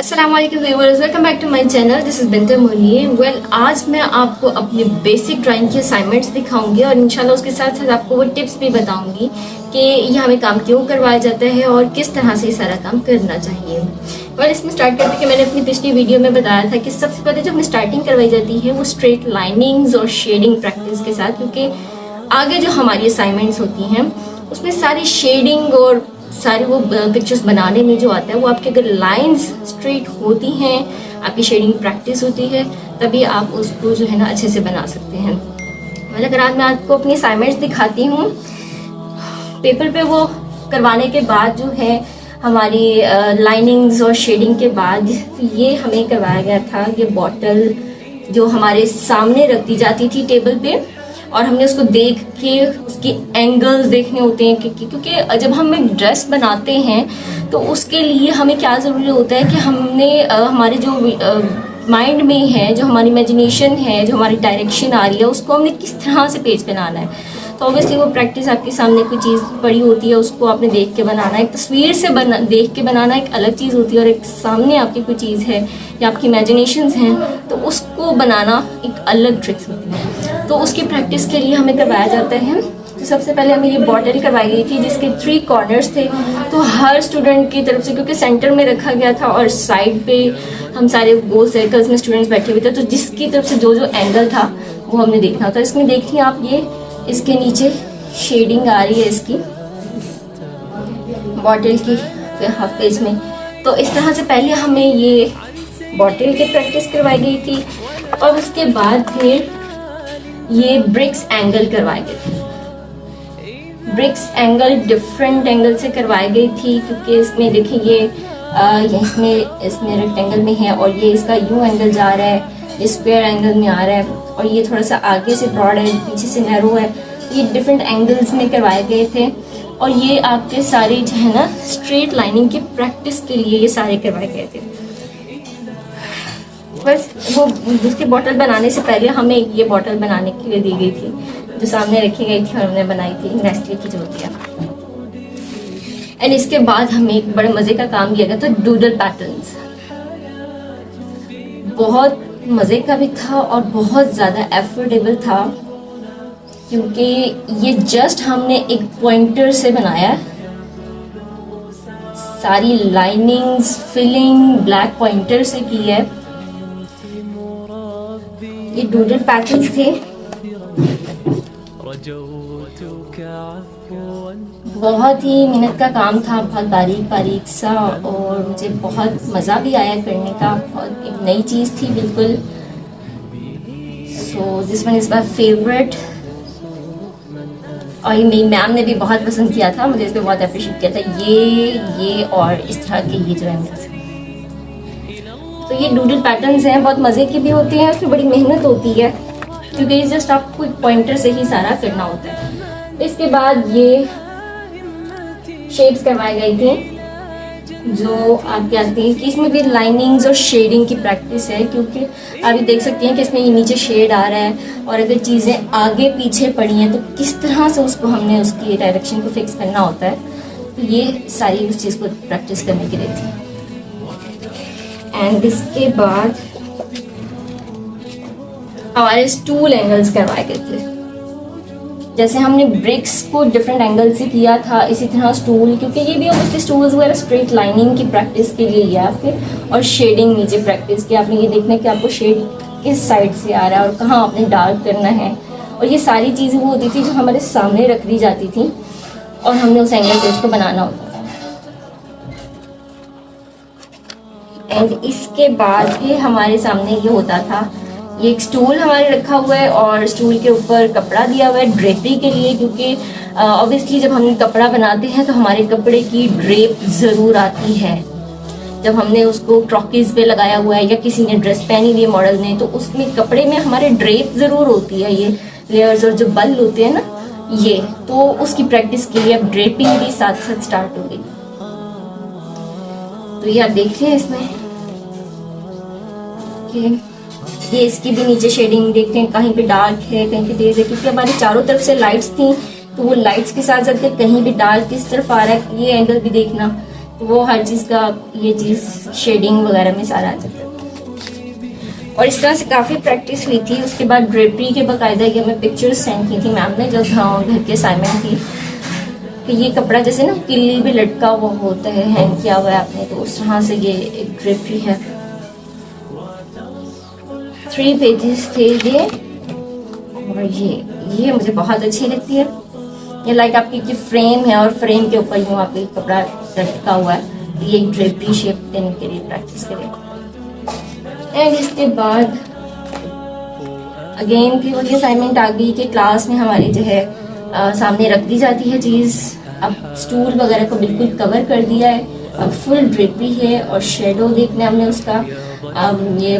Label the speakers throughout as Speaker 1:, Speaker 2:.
Speaker 1: अस्सलाम वालेकुम viewers, welcome back to my channel. This is Bint Munir. आज मैं आपको अपने बेसिक ड्राइंग के असाइनमेंट्स दिखाऊंगी और इंशाल्लाह उसके साथ साथ आपको वो टिप्स भी बताऊंगी कि ये हमें काम क्यों करवाया जाता है और किस तरह से ये सारा काम करना चाहिए। इसमें स्टार्ट करते कि मैंने अपनी पिछली वीडियो में बताया था कि सबसे पहले जो हमें स्टार्टिंग करवाई जाती है वो स्ट्रेट लाइनिंग्स और शेडिंग प्रैक्टिस के साथ, क्योंकि आगे जो हमारी असाइनमेंट्स होती हैं उसमें सारी शेडिंग और सारे वो पिक्चर्स बनाने में जो आता है वो आपकी अगर लाइंस स्ट्रेट होती हैं, आपकी शेडिंग प्रैक्टिस होती है, तभी आप उसको जो है ना अच्छे से बना सकते हैं। अगर आज मैं आपको अपनी असाइनमेंट्स दिखाती हूँ पेपर पे, वो करवाने के बाद जो है हमारी लाइनिंग्स और शेडिंग के बाद ये हमें करवाया गया था। ये बॉटल जो हमारे सामने रख दी जाती थी टेबल पे और हमने उसको देख के उसकी एंगल्स देखने होते हैं, क्योंकि जब हम एक ड्रेस बनाते हैं तो उसके लिए हमें क्या ज़रूरी होता है कि हमने हमारे जो माइंड में है, जो हमारी इमेजिनेशन है, जो हमारी डायरेक्शन आ रही है, उसको हमने किस तरह से पेज पे लाना है। तो ऑब्वियसली वो प्रैक्टिस आपके सामने कोई चीज़ पड़ी होती है, उसको आपने देख के बनाना है। एक तस्वीर से देख के बनाना एक अलग चीज़ होती है और एक सामने आपकी कोई चीज़ है या आपकी इमेजिनेशंस हैं तो उसको बनाना एक अलग ट्रिक्स होती है। तो उसकी प्रैक्टिस के लिए हमें करवाया जाता है। तो सबसे पहले हमें ये बॉटल करवाई गई थी जिसके 3 कॉर्नर्स थे। तो हर स्टूडेंट की तरफ से, क्योंकि सेंटर में रखा गया था और साइड पे हम सारे गोल सर्कल्स में स्टूडेंट्स बैठे हुए थे, तो जिसकी तरफ से जो एंगल था वो हमने देखना था। इसमें देखिए आप, ये इसके नीचे शेडिंग आ रही है इसकी बॉटल की हाफ पेज में। तो इस तरह से पहले हमें ये बॉटल की प्रैक्टिस करवाई गई थी और उसके बाद फिर ये ब्रिक्स एंगल करवाए गए थे। ब्रिक्स एंगल डिफरेंट एंगल से करवाई गई थी, क्योंकि इसमें देखिए ये इसमें रेक्टेंगल में है और ये इसका यू एंगल जा रहा है, ये स्क्वायर एंगल में आ रहा है और ये थोड़ा सा आगे से ब्रॉड है, पीछे से नैरो है। ये डिफरेंट एंगल्स में करवाए गए थे और ये आपके सारे जो है ना स्ट्रेट लाइनिंग की प्रैक्टिस के लिए ये सारे करवाए गए थे। बस वो उसकी बॉटल बनाने से पहले हमें ये बॉटल बनाने के लिए दी गई थी जो सामने रखी गई थी और हमने बनाई थी नेस्ले की जो होती है। एंड इसके बाद हमें एक बड़े मज़े का काम किया गया था, डूडल पैटर्न्स। बहुत मज़े का भी था और बहुत ज़्यादा एफोर्डेबल था, क्योंकि ये जस्ट हमने एक पॉइंटर से बनाया। सारी लाइनिंग्स फिलिंग ब्लैक पॉइंटर से की है। ये डूडल पैटर्न्स थे, बहुत ही मेहनत का काम था, बहुत बारीक बारीक सा, और मुझे बहुत मज़ा भी आया करने का और एक नई चीज़ थी बिल्कुल। So this one is my favourite और ये मेरी मैम ने भी बहुत पसंद किया था, मुझे इस पर बहुत अप्रिशिएट किया था। ये और इस तरह के ये जो है। तो ये डूडल पैटर्न्स हैं, बहुत मज़े के भी होते हैं, उसमें बड़ी मेहनत होती है क्योंकि जस्ट आपको एक पॉइंटर से ही सारा करना होता है। इसके बाद ये शेप्स करवाए गए थे जो आप कहते हैं कि इसमें भी लाइनिंग्स और शेडिंग की प्रैक्टिस है, क्योंकि आप ये देख सकते हैं कि इसमें ये नीचे शेड आ रहा है और अगर चीज़ें आगे पीछे पड़ी हैं तो किस तरह से उसको हमने उसकी डायरेक्शन को फिक्स करना होता है। तो ये सारी उस चीज़ को प्रैक्टिस करने के लिए थी। एंड इसके बाद हमारे स्टूल एंगल्स करवाए गए थे। जैसे हमने ब्रिक्स को डिफरेंट एंगल से किया था, इसी तरह स्टूल, क्योंकि ये भी ऑब्वियसली स्टूल्स वगैरह स्ट्रेट लाइनिंग की प्रैक्टिस के लिए है आपके, और शेडिंग नीचे प्रैक्टिस की। आपने ये देखना है कि आपको शेड किस साइड से आ रहा है और कहाँ आपने डार्क करना है, और ये सारी चीज़ें वो होती थी जो हमारे सामने रख दी जाती थी और हमने उस एंगल से उसको बनाना होता था। एंड इसके बाद भी हमारे सामने ये होता था, ये एक स्टूल हमारे रखा हुआ है और स्टूल के ऊपर कपड़ा दिया हुआ है ड्रेपरी के लिए, क्योंकि ऑब्वियसली जब हम कपड़ा बनाते हैं तो हमारे कपड़े की ड्रेप ज़रूर आती है। जब हमने उसको क्रॉकीज पे लगाया हुआ है या किसी ने ड्रेस पहनी हुई है मॉडल ने, तो उसमें कपड़े में हमारे ड्रेप ज़रूर होती है। ये लेयर्स और जो बल होते हैं ना, ये तो उसकी प्रैक्टिस के लिए अब ड्रेपिंग भी साथ साथ स्टार्ट हो गई। तो ये आप देख रहे हैं इसमें कि ये इसकी भी नीचे शेडिंग देखते हैं, कहीं पे डार्क है कहीं पे तेज है, क्योंकि हमारे चारों तरफ से लाइट्स थी तो वो लाइट्स के साथ साथ कहीं भी डार्क किस तरफ आ रहा है ये एंगल भी देखना, तो वो हर चीज़ का ये चीज़ शेडिंग वगैरह में सारा आ जाता है। और इस तरह से काफ़ी प्रैक्टिस हुई थी। उसके बाद ड्रेपरी के बाकायदा ये हमें पिक्चर्स सेंड की थी मैम ने, जब घर के असाइनमेंट थी कि ये कपड़ा जैसे ना किल्ली भी लटका हुआ होता है, हैंग किया हुआ है आपने, तो उस तरह से ये एक ड्रेपरी है। 3 पेजेस थे ये, और ये मुझे बहुत अच्छी लगती है। ये लाइक आपकी की फ्रेम है और फ्रेम के ऊपर यूँ आपके कपड़ा लटका हुआ है, ये एक ड्रेपरी शेप देने के लिए प्रैक्टिस करें। एंड इसके बाद अगेन फिर वही असाइनमेंट आ गई कि क्लास में हमारी जो है सामने रख दी जाती है चीज़। अब स्टूल वगैरह को बिल्कुल कवर कर दिया है, अब फुल ड्रेपरी है और शेडो देखने हमने उसका। अब ये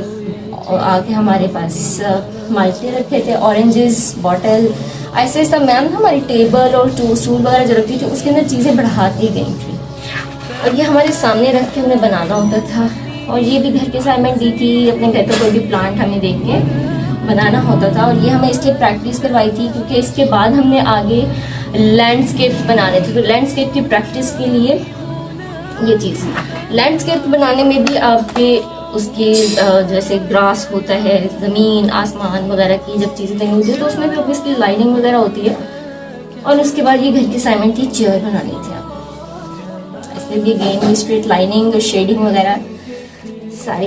Speaker 1: आगे हमारे पास माल्टे रखे थे, ऑरेंजेस बॉटल, ऐसे ऐसा मैम हमारी टेबल और स्टूल वगैरह जो रखती थी उसके अंदर चीज़ें बढ़ाती गई थी और ये हमारे सामने रख के हमें बनाना होता था। और ये भी घर के असाइनमेंट दी थी, अपने घर का कोई भी प्लांट हमें देख के बनाना होता था। और ये हमें इसलिए प्रैक्टिस करवाई थी क्योंकि इसके बाद हमने आगे लैंडस्केप्स बनाने थे, तो लैंडस्केप की प्रैक्टिस के लिए ये चीज़। लैंडस्केप बनाने में भी आपके उसके जैसे ग्रास होता है, ज़मीन आसमान वगैरह की जब चीज़ें बनी होती है तो उसमें भी ऑब्वियसली लाइनिंग वगैरह होती है। और उसके बाद ये घर की असाइनमेंट थी, चेयर बनानी थी आप, इसमें भी अगेन स्ट्रेट लाइनिंग और शेडिंग वगैरह सारी।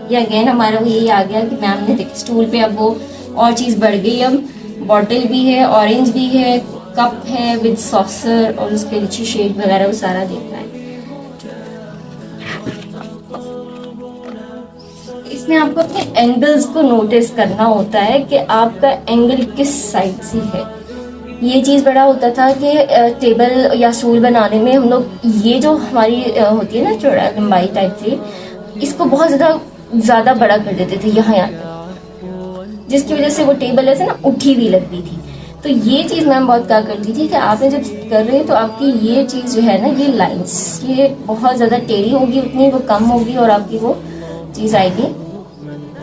Speaker 1: ये अगेन हमारा यही आ गया कि मैम ने देखिए स्टूल पे अब वो और चीज़ बढ़ गई, अब बॉटल भी है, ऑरेंज भी है, कप है विद सॉसर और उसके नीचे शेड वगैरह वो सारा देखना है। इसमें आपको अपने एंगल्स को नोटिस करना होता है कि आपका एंगल किस साइड से है। ये चीज़ बड़ा होता था कि टेबल या स्टूल बनाने में हम लोग ये जो हमारी होती है ना चौड़ा लंबाई टाइप से, इसको बहुत ज़्यादा बड़ा कर देते थे यहाँ तक, जिसकी वजह से वो टेबल ऐसे ना उठी हुई लगती थी। तो ये चीज़ मैम बहुत क्या करती थी कि आपने जब कर रहे हैं तो आपकी ये चीज़ जो है ना, ये लाइंस ये बहुत ज़्यादा टेढ़ी होगी, उतनी वो कम होगी और आपकी वो चीज़ आएगी।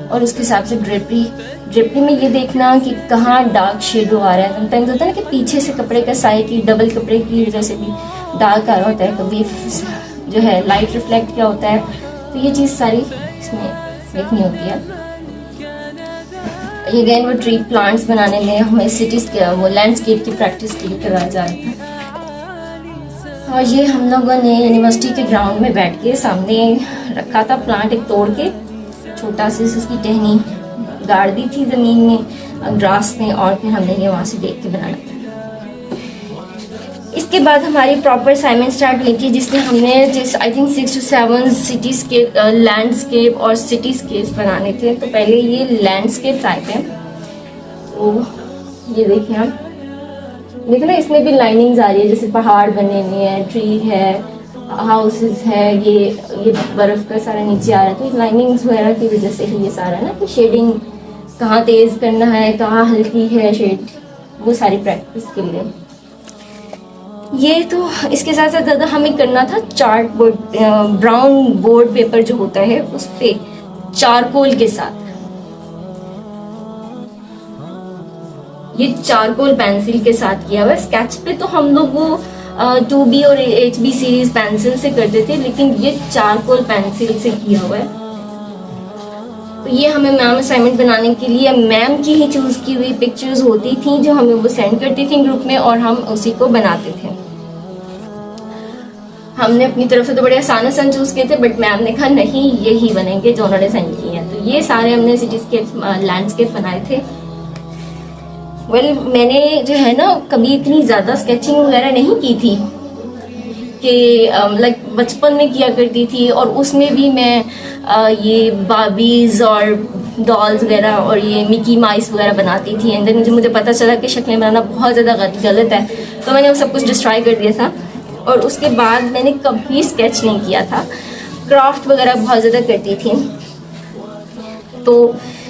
Speaker 1: और उसके हिसाब से ड्रेपरी में ये देखना कि कहाँ डार्क शेडो आ रहा है। समटाइम्स होता है ना कि पीछे से कपड़े का साइड की डबल कपड़े की वजह से भी डार्क आ रहा होता है, कभी जो है लाइट रिफ्लेक्ट किया होता है, तो ये चीज़ सारी इसमें देखनी होती है। ये अगेन वो ट्री प्लांट्स बनाने में हमें सिटीज़ के वो लैंडस्केप की प्रैक्टिस के लिए करवाया जा रहा था। और ये हम लोगों ने यूनिवर्सिटी के ग्राउंड में बैठ के सामने रखा था प्लांट, एक तोड़ के छोटा सी उसकी टहनी गाड़ दी थी ज़मीन में ग्रास में, और फिर हमने ये वहाँ से देख के बनाना था। इसके बाद हमारी प्रॉपर असाइनमेंट स्टार्ट हुई थी जिसमें हमने I think 6 to 7 cityscape landscape और सिटीस्केप्स बनाने थे। तो पहले ये लैंडस्केप्स आए थे, तो ये देखिए आप देखो ना, इसमें भी लाइनिंग्स आ रही है, जैसे पहाड़ बने हुए हैं, ट्री है, हाउसेस है, ये बर्फ़ का सारा नीचे आ रहा है, तो लाइनिंग्स वगैरह की वजह से ही ये सारा ना कि शेडिंग कहाँ तेज़ करना है, कहाँ हल्की है शेड, वो सारी प्रैक्टिस के लिए। ये तो इसके साथ साथ ज़्यादा हमें करना था chart board, brown board paper जो होता है उस पर चारकोल के साथ, ये चारकोल पेंसिल के साथ किया हुआ है। स्केच पे तो हम लोग वो 2B और HB सीरीज पेंसिल से करते थे, लेकिन ये चारकोल पेंसिल से किया हुआ है। तो ये हमें मैम असाइनमेंट बनाने के लिए मैम की ही चूज़ की हुई पिक्चर्स होती थी जो हमें वो सेंड करती थी ग्रुप में, और हम उसी को बनाते थे। हमने अपनी तरफ से तो बड़े आसान चूज़ किए थे, बट मैम ने कहा नहीं यही बनेंगे जो उन्होंने सेंड किए हैं। तो ये सारे हमने सिटीस्केप लैंडस्केप बनाए थे। मैंने जो है ना कभी इतनी ज़्यादा स्केचिंग वगैरह नहीं की थी कि लाइक बचपन में किया करती थी, और उसमें भी मैं ये बार्बीज और डॉल्स वगैरह और ये मिकी माइस वगैरह बनाती थी। एंड देन मुझे पता चला कि शक्लें बनाना बहुत ज़्यादा गलत है, तो मैंने वो सब कुछ डिस्ट्रॉय कर दिया था। और उसके बाद मैंने कभी स्केच नहीं किया था, क्राफ्ट वगैरह बहुत ज़्यादा करती थी। तो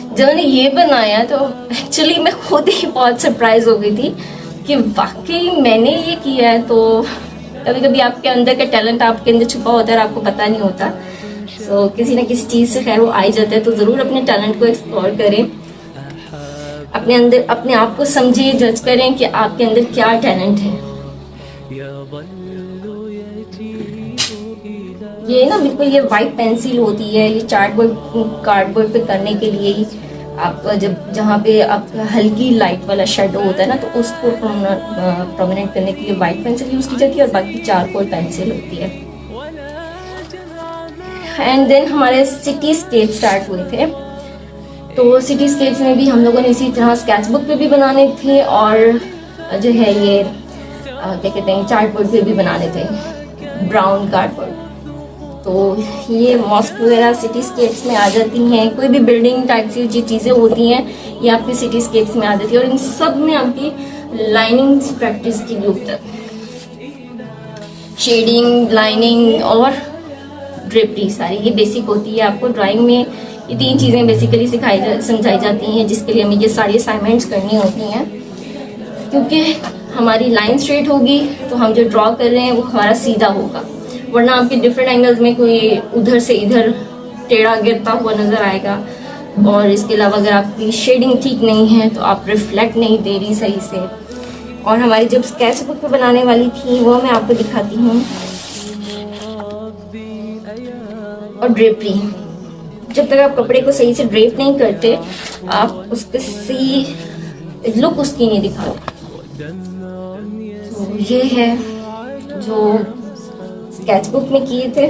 Speaker 1: जब मैंने ये बनाया तो एक्चुअली मैं खुद ही बहुत सरप्राइज हो गई थी कि वाकई मैंने ये किया है। तो कभी कभी आपके अंदर का टैलेंट आपके अंदर छुपा होता है और आपको पता नहीं होता। सो किसी ना किसी चीज़ से खैर वो आ ही जाता है। तो ज़रूर अपने टैलेंट को एक्सप्लोर करें, अपने अंदर अपने आप को समझिए, जज करें कि आपके अंदर क्या टैलेंट है। ये ना बिल्कुल ये वाइट पेंसिल होती है, ये चार्टबोर्ड कार्डबोर्ड पे करने के लिए ही आप जब जहाँ पे आपका हल्की लाइट वाला शेडो होता है ना, तो उसको प्रोमिनेंट करने के लिए वाइट पेंसिल यूज़ की जाती है और बाकी चारकोल पेंसिल होती है। एंड देन हमारे सिटी स्केप स्टार्ट हुए थे। तो सिटी स्केप्स में भी हम लोगों ने इसी तरह स्केचबुक पे भी बनाने थे और जो है ये क्या कहते हैं चार्टबोर्ड पे भी बनाने थे, ब्राउन कार्डबोर्ड। तो ये मॉस्क वगैरह सिटी स्केप्स में आ जाती हैं, कोई भी बिल्डिंग टाइप की जो चीज़ें होती हैं ये आपकी सिटी स्केप्स में आ जाती है। और इन सब में आपकी लाइनिंग प्रैक्टिस की जरूरत है, शेडिंग, लाइनिंग और ड्रिपरी सारी ये बेसिक होती है। आपको ड्राइंग में ये 3 चीज़ें बेसिकली समझाई जाती हैं, जिसके लिए हमें ये सारी असाइनमेंट्स करनी होती हैं। क्योंकि हमारी लाइन स्ट्रेट होगी तो हम जो ड्रॉ कर रहे हैं वो हमारा सीधा होगा, वरना आपके डिफरेंट एंगल्स में कोई उधर से इधर टेढ़ा गिरता हुआ नज़र आएगा। और इसके अलावा अगर आपकी शेडिंग ठीक नहीं है तो आप रिफ्लेक्ट नहीं दे रही सही से। और हमारी जब स्केचबुक पे बनाने वाली थी वो मैं आपको दिखाती हूँ। और ड्रेपरी, जब तक आप कपड़े को सही से ड्रेप नहीं करते आप उसके सही लुक उसकी नहीं दिखाते। तो ये है जो स्केचबुक में किए थे।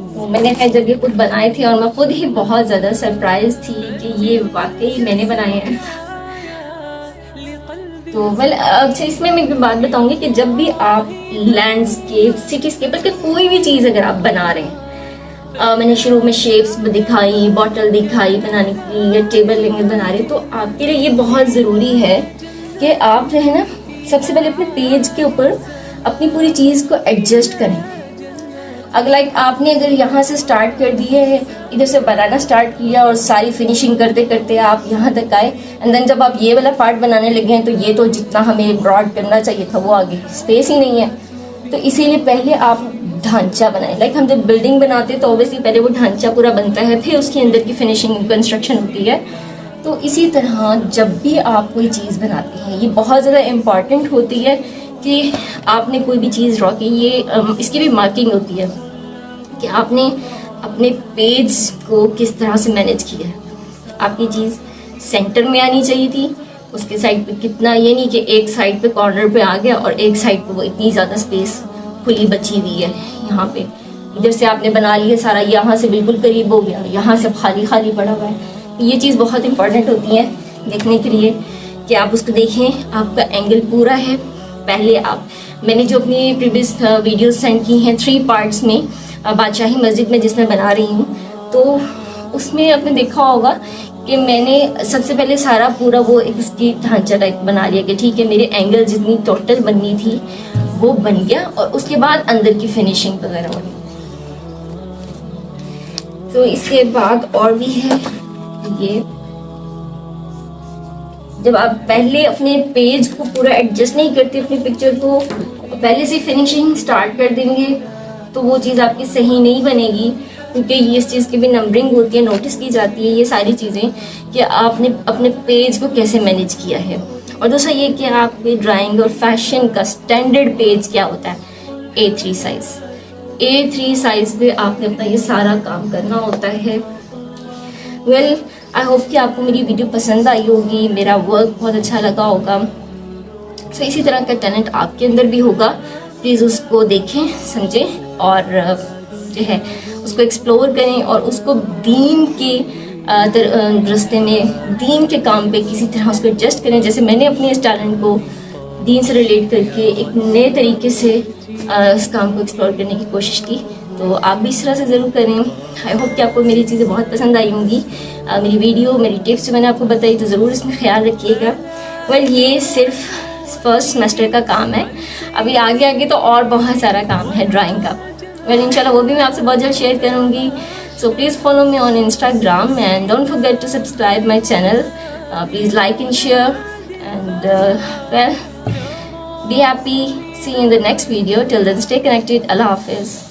Speaker 1: तो मैंने जब ये खुद बनाए थे और मैं खुद ही बहुत ज़्यादा सरप्राइज थी कि ये वाकई मैंने बनाए हैं। तो अच्छा इसमें मैं एक बात बताऊंगी कि जब भी आप लैंडस्केप, सिटीस्केप बल्कि कोई भी चीज़ अगर आप बना रहे हैं, मैंने शुरू में शेप्स दिखाई, बॉटल दिखाई बनाने की या टेबल लेंगे बना रहे, तो आपके लिए ये बहुत ज़रूरी है कि आप जो है ना सबसे पहले अपने पेज के ऊपर अपनी पूरी चीज़ को एडजस्ट करें। अगर यहाँ से स्टार्ट कर दिए, इधर से बनाना स्टार्ट किया और सारी फिनिशिंग करते करते आप यहाँ तक आए, एंड देन जब आप ये वाला पार्ट बनाने लगे हैं तो ये तो जितना हमें ब्रॉड करना चाहिए था वो आगे स्पेस ही नहीं है। तो इसीलिए पहले आप ढांचा बनाएं। हम जब बिल्डिंग बनाते हैं तो ऑब्वियसली पहले वो ढांचा पूरा बनता है, फिर उसके अंदर की फिनिशिंग कंस्ट्रक्शन होती है। तो इसी तरह जब भी आप कोई चीज़ बनाते हैं ये बहुत ज़्यादा इम्पॉर्टेंट होती है कि आपने कोई भी चीज़ ड्रॉ की, ये इसकी भी मार्किंग होती है कि आपने अपने पेज को किस तरह से मैनेज किया है। आपकी चीज़ सेंटर में आनी चाहिए थी, उसके साइड पे कितना, ये नहीं कि एक साइड पे कॉर्नर पे आ गया और एक साइड पे वो इतनी ज़्यादा स्पेस खुली बची हुई है। यहाँ पे इधर से आपने बना लिया सारा, यहाँ से बिल्कुल करीब हो गया, यहाँ से खाली खाली पड़ा हुआ है। ये चीज़ बहुत इंपॉर्टेंट होती है देखने के लिए कि आप उसको देखें आपका एंगल पूरा है। पहले मैंने जो अपनी प्रीवियस वीडियोस सेंड की हैं 3 पार्ट्स में, बादशाही मस्जिद में जिसमें बना रही हूँ, तो उसमें आपने देखा होगा कि मैंने सबसे पहले सारा पूरा वो एक इसकी ढांचा टाइप बना लिया कि ठीक है मेरे एंगल जितनी टोटल बननी थी वो बन गया, और उसके बाद अंदर की फिनिशिंग वगैरह बनी। तो इसके बाद और भी है ये, जब आप पहले अपने पेज को पूरा एडजस्ट नहीं करते, अपनी पिक्चर को पहले से फिनिशिंग स्टार्ट कर देंगे तो वो चीज़ आपकी सही नहीं बनेगी, क्योंकि ये इस चीज़ की भी नंबरिंग होती है, नोटिस की जाती है ये सारी चीज़ें कि आपने अपने पेज को कैसे मैनेज किया है। और दूसरा ये कि आपकी ड्राइंग और फैशन का स्टैंडर्ड पेज क्या होता है, A3 साइज़। A3 साइज़ पे आपने अपना ये सारा काम करना होता है। वेल आई होप कि आपको मेरी वीडियो पसंद आई होगी, मेरा वर्क बहुत अच्छा लगा होगा। तो इसी तरह का टैलेंट आपके अंदर भी होगा, प्लीज़ उसको देखें, समझें और जो है उसको एक्सप्लोर करें और उसको दीन के रास्ते में, दीन के काम पे किसी तरह उसको एडजस्ट करें। जैसे मैंने अपने इस टैलेंट को दीन से रिलेट करके एक नए तरीके से इस काम को एक्सप्लोर करने की कोशिश की, तो आप भी इस तरह से ज़रूर करें। आई होप कि आपको मेरी चीज़ें बहुत पसंद आई होंगी। मेरी वीडियो, मेरी टिप्स जो मैंने आपको बताई तो ज़रूर इसमें ख्याल रखिएगा। वेल ये सिर्फ फर्स्ट सेमेस्टर का काम है, अभी आगे आगे तो और बहुत सारा काम है ड्राइंग का। वेल इंशाल्लाह वो भी मैं आपसे बहुत जल्द शेयर करूँगी। So please follow me on Instagram and don't forget to subscribe my channel. Please like and share, and well, be happy. See you in the next video. Till then, stay connected. Allah Hafiz.